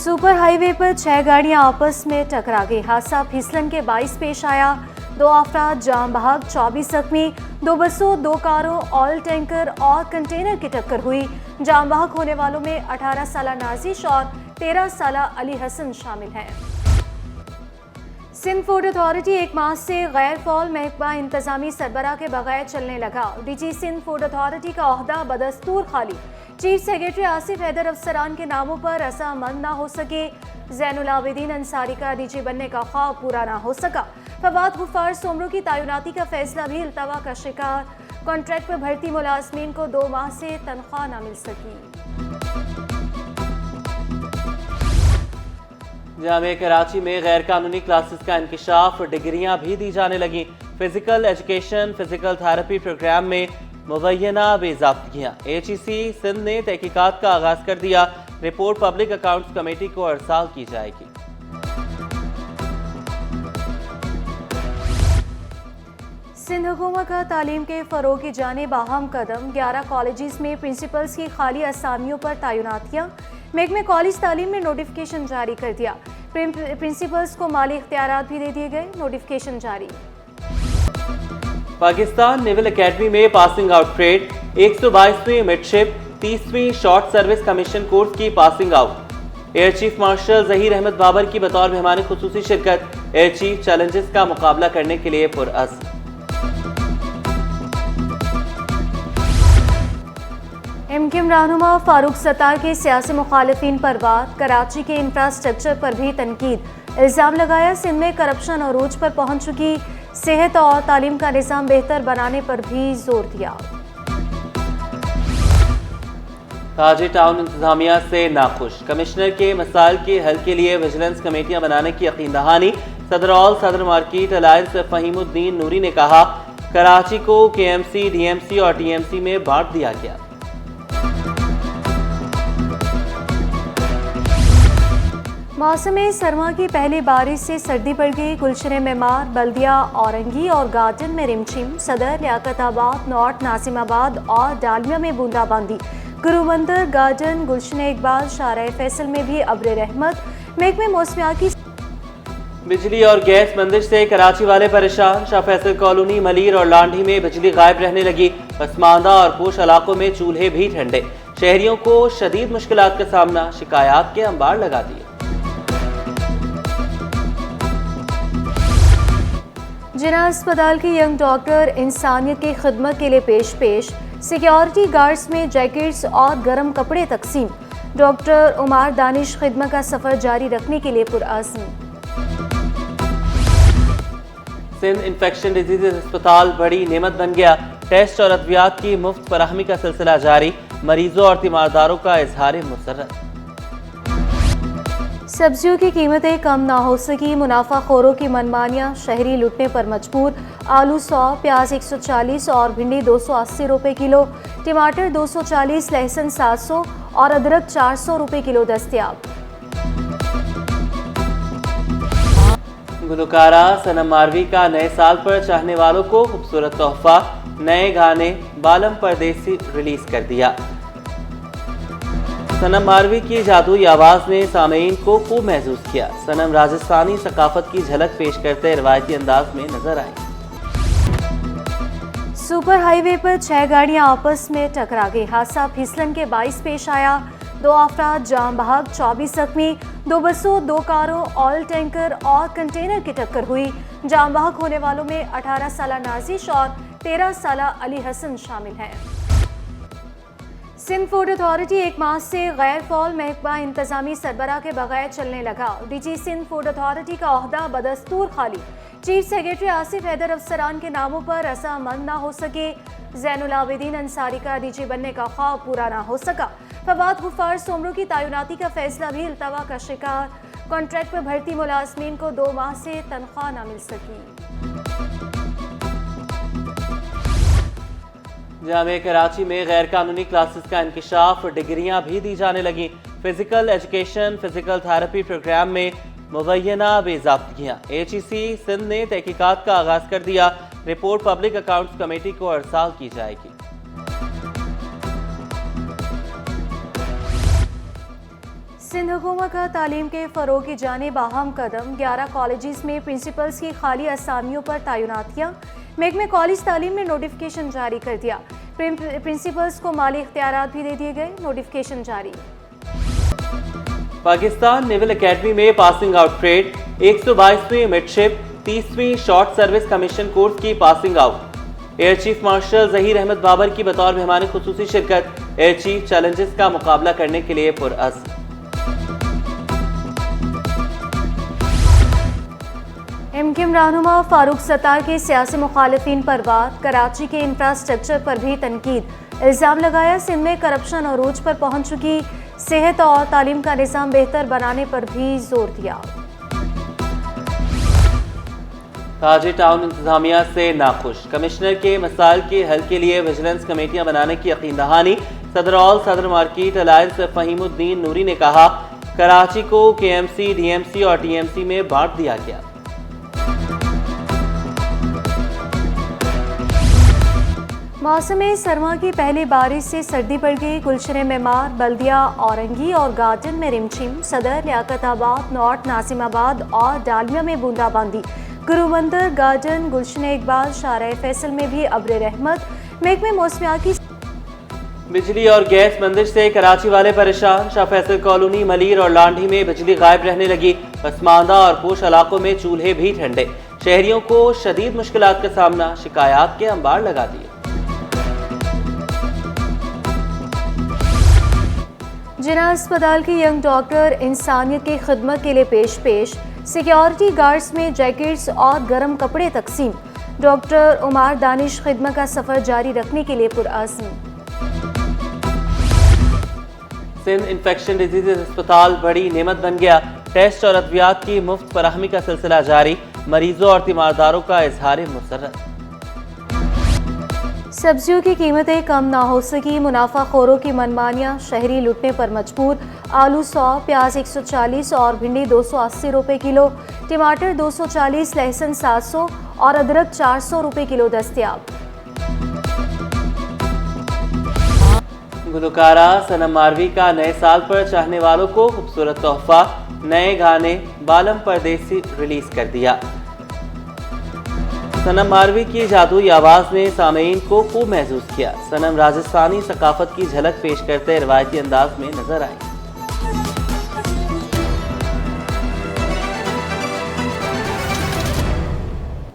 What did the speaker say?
Super highway पर 6 गाड़ियां आपस में टकरा गई। हादसा फिसलन के 22 पेश आया। 2 अफराद जान बहक, 24 जख्मी। 2 बसों, 2 कारों, ऑयल टैंकर और कंटेनर की टक्कर हुई। जान बहक होने वालों में 18 साला नाजिश और 13 साला अली हसन शामिल हैं। सिंध फूड अथॉरिटी एक माह से गैर फौल महकमा इंतजामी सरबराह के बगैर चलने लगा। डीजी सिंध फूड अथॉरिटी का ओहदा बदस्तूर खाली। चीफ सेक्रेटरी आसिफ हैदर अफसरान के नामों पर रसामंद ना हो सके। ज़ैनुल आबिदीन अंसारी का डीजी बनने का ख्वाब पूरा ना हो सका। फवाद गुफ्फार सोमरू की तैनाती का फैसला भी इल्तवा का शिकार। कॉन्ट्रैक्ट पर भर्ती मुलाजमीन को 2 माह से तनख्वाह ना मिल सकी। जामिया कराची में गैर कानूनी क्लासेस का इंकिशाफ, डिग्रियां भी दी जाने लगी। Physical education, physical therapy program में मुबैना बेज़ाब्तियां। HEC सिंध ने तहकीकात का आगाज कर दिया। रिपोर्ट पब्लिक अकाउंट्स कमेटी को अरसाल की जाएगी। सिंध हुकूमत का तालीम के फ़रोग़ की जानिब अहम कदम। 11 कॉलेजेस में प्रिंसिपल्स की खाली असामियों पर तैनातियाँ। महकमे कॉलेज तालीम ने नोटिफिकेशन जारी कर दिया। प्रिंसिपल्स को माली इख्तियारात भी दे दिए गए। नोटिफिकेशन जारी। पाकिस्तान नेवल एकेडमी में पासिंग आउट परेड। 122वीं मिडशिप 30वीं शॉर्ट सर्विस कमीशन कोर्स की passing out. Air chief marshal Zaheer Ahmed Babar की बतौर मेहमान खुसूसी शिरकत। एयर चीफ चैलेंजेस का मुकाबला करने के लिए पुरअज़्म। MKM रहनुमा फारूक सत्तार के सियासी मुखालिफिन पर बात। कराची के इंफ्रास्ट्रक्चर पर भी तनकीद। इल्ज़ाम लगाया सिंध में करप्शन अरूज पर पहुंच चुकी। सेहत और तालीम का निज़ाम बेहतर बनाने पर भी जोर दिया। काजी टाउन इंतजामिया से नाखुश। कमिश्नर के मसाइल के हल के लिए विजिलेंस कमेटियां बनाने की यकीन दहानी। सदर ऑल सदर मार्केट अलायंस फहीमुद्दीन नूरी ने कहा, कराची को KMC, DMC और TMC में बांट दिया गया। मौसम सरमा की पहली बारिश से सर्दी बढ़ गई। गुलशन मेमार, बल्दिया, औरंगी और गार्डन में रिमझिम। सदर, लियाकताबाद, नॉर्थ, नासिमाबाद और डालमिया में बूंदाबांदी। गुरुबंदर, गार्डन, गुलशन इकबाल, शाहराह फैसल में भी अब्र रहमत। महकमे मौसमियात की बिजली और गैस बंदिश से कराची वाले परेशान। शाह फैसल कॉलोनी, मलीर और लांढी में बिजली गायब रहने लगी। पसमानदा और पोश इलाकों में चूल्हे भी ठंडे। शहरियों को शदीद मुश्किलात का सामना। शिकायत के अंबार लगा दिए। जिना अस्पताल की यंग डॉक्टर इंसानियत की खिदमत के लिए पेश। सिक्योरिटी गार्ड्स में जैकेट्स और गर्म कपड़े तकसीम। डॉक्टर उमार दानिश खिदमत का सफर जारी रखने के लिए पुरअज़्म। सिंध इन्फेक्शन डिजीजेज अस्पताल बड़ी नेमत बन गया। टेस्ट और अद्वियात की मुफ्त फराहमी का सिलसिला जारी। मरीजों और तीमारदारों का इजहार मुसर्रत। सब्जियों की कीमतें कम ना हो सकी। मुनाफाखोरों की मनमानियाँ, शहरी लुटने पर मजबूर। आलू 100, प्याज 140 और भिंडी 280 रुपये किलो। टमाटर 240, लहसुन 700 और अदरक 400 रुपये किलो दस्तयाब। गुलकारा सनम मारवी का नए साल पर चाहने वालों को खूबसूरत तोहफा। नए गाने बालम परदेसी रिलीज कर दिया। सनम मारवी की जादुई आवाज ने सामीन को खूब महसूस किया। सनम राजस्थानी सकाफत की झलक पेश करते रवायती अंदाज में नजर आई। सुपर हाईवे पर 6 गाड़ियां आपस में टकरा गई। हादसा फिसलन के 22 पेश आया। 2 अफराद जान बहक, 24 जख्मी। 2 बसों, 2 कारों, ऑयल टैंकर और कंटेनर की टक्कर हुई। जान बहक होने वालों में 18 साला नाजिश और 13 साला अली हसन शामिल हैं। सिंध फूड अथॉरिटी एक माह से गैर फौल महकमा इंतजामी सरबराह के बगैर चलने लगा। डीजी सिंध फूड अथॉरिटी का ओहदा बदस्तूर खाली। चीफ सेक्रेटरी आसिफ हैदर अफसरान के नामों पर रसामंद ना हो सके। ज़ैनुल आबिदीन अंसारी का डीजी बनने का ख्वाब पूरा ना हो सका। फवाद गुफ्फार सोमरू की तैनाती का फैसला भी इल्तवा का शिकार। कॉन्ट्रैक्ट पर भर्ती मुलाजमीन को 2 माह से तनख्वाह ना मिल सकी। जामिया कराची में गैर कानूनी क्लासेस का इंकिशाफ, डिग्रियां भी दी जाने लगी। Physical education, physical therapy program में मुबैना बेज़ाब्तियां। HEC सिंध ने तहकीकात का आगाज कर दिया। रिपोर्ट पब्लिक अकाउंट्स कमेटी को अरसाल की जाएगी। सिंध हुकूमत का तालीम के फ़रोग़ की जानिब अहम कदम। 11 कॉलेजेस में प्रिंसिपल्स की खाली असामियों पर तैनातियाँ। महकमे कॉलेज तालीम ने नोटिफिकेशन जारी कर दिया। प्रिंसिपल्स को माली इख्तियारात भी दे दिए गए। नोटिफिकेशन जारी। पाकिस्तान नेवल एकेडमी में पासिंग आउट ट्रेड, 122वीं मिडशिप 30वीं शॉर्ट सर्विस कमीशन कोर्स की passing out. Air chief marshal Zaheer Ahmed Babar की बतौर मेहमान खुसूसी शिरकत। एयर चीफ चैलेंजेस का मुकाबला करने के लिए पुरअज़्म। एमक्यूएम रहनुमा फारूक सत्तार के सियासी मुखालिफिन पर वार। कराची के इंफ्रास्ट्रक्चर पर भी तनकीद। इल्ज़ाम लगाया सिंध में करप्शन और अरूज पर पहुंच चुकी। सेहत और तालीम का निज़ाम बेहतर बनाने पर भी जोर दिया। ताजी टाउन इंतजामिया से नाखुश। कमिश्नर के मसाइल के हल के लिए विजिलेंस कमेटियां बनाने की यकीन दहानी। सदर ऑल सदर मार्केट अलायंस फहीमुद्दीन नूरी ने कहा, कराची को केएमसी, डीएमसी और टीएमसी में बांट दिया गया। मौसम सरमा की पहली बारिश से सर्दी बढ़ गई। गुलशन मेमार, बल्दिया, औरंगी और गार्डन में रिमझिम। सदर, लियाकताबाद, नॉर्थ, नासिमाबाद और डालमिया में बूंदाबांदी। गुरुबंदर, गार्डन, गुलशन इकबाल, शाहराह फैसल में भी अब्र रहमत। महकमे मौसमियात की बिजली और गैस बंदिश से कराची वाले परेशान। शाह फैसल कॉलोनी, मलीर और लांढी में बिजली गायब रहने लगी। पसमानदा और पोश इलाकों में चूल्हे भी ठंडे। शहरियों को शदीद मुश्किलात का सामना। शिकायत के अंबार लगा दिए। जिना अस्पताल की यंग डॉक्टर इंसानियत की खिदमत के लिए पेश। सिक्योरिटी गार्ड्स में जैकेट्स और गर्म कपड़े तकसीम। डॉक्टर उमार दानिश खिदमत का सफर जारी रखने के लिए पुरअज़्म। सिंध इन्फेक्शन डिजीज़ अस्पताल बड़ी नेमत बन गया। टेस्ट और अद्वियात की मुफ्त फराहमी का सिलसिला जारी। मरीजों और तीमारदारों का इजहार मुसर्रत। सब्जियों की कीमतें कम ना हो सकी। मुनाफाखोरों की मनमानियाँ, शहरी लुटने पर मजबूर। आलू 100, प्याज 140 और भिंडी 280 रुपये किलो। टमाटर 240, लहसुन 700 और अदरक 400 रुपये किलो दस्तयाब। गुलकारा सनम मारवी का नए साल पर चाहने वालों को खूबसूरत तोहफा। नए गाने बालम परदेसी रिलीज कर दिया। सनम मारवी की जादुई आवाज़ ने सामीन को खूब महसूस किया। सनम राजस्थानी सकाफत की झलक पेश करते रवायती अंदाज में नजर आई।